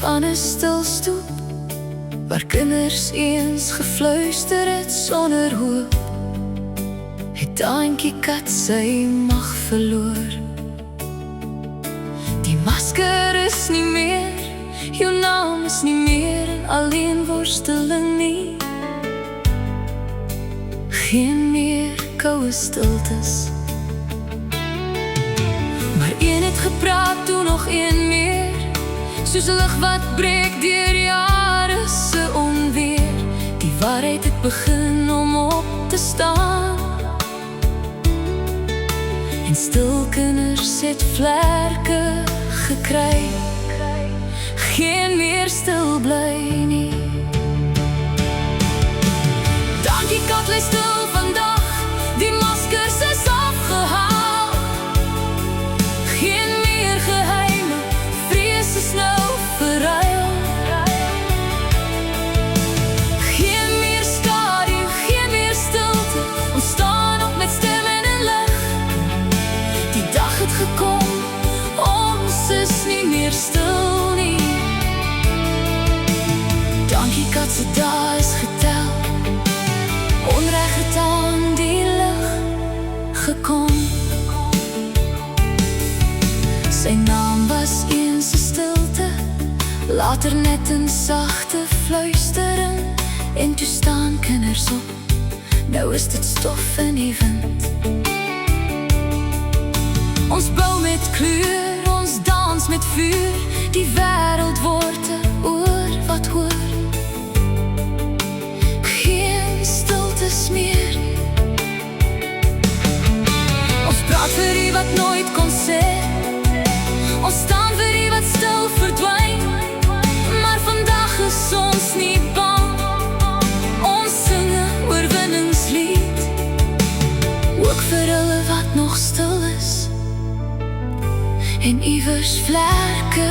van 'n stil stoep waar kinders eens gefluister het sonder hoop, het Daantjie kat sy mag verloor. Die masker is nie meer, jou naam is nie meer alleen worsteling nie. Geen meer koue stiltes, maar een het gepraat, toe nog een meer, soos 'n lig wat breek deur jare se onweer. Die waarheid het begin om op te staan, en stil kinders het vlerke gekry. Geen meer stil bly nie. Daantjie kat lê stil vandag, die maskers is afgehaal. Geen meer geheime, vrees is nou verruil. Geen meer skadu, geen meer stilte, ons staan op met stem en 'n lig. Die dag het gekom, ons is nie meer stil nie. Daantjie kat se dae is getel, onreg het aan die lig gekom. Sy naam was eens 'n stilte, later net 'n sagte fluistering. En toe staan kinders op, nou is dit stof in die wind. Ons bou met kleur, ons dans met vuur, die wêreld word 'n oor wat hoor. Geen stiltes meer. Ons praat vir die wat nooit kon sê, ons staan vir die wat stil verdwyn. Maar vandag is ons nie bang, ons sing 'n oorwinningslied, ook vir hulle wat nog stil is en iewers vlerke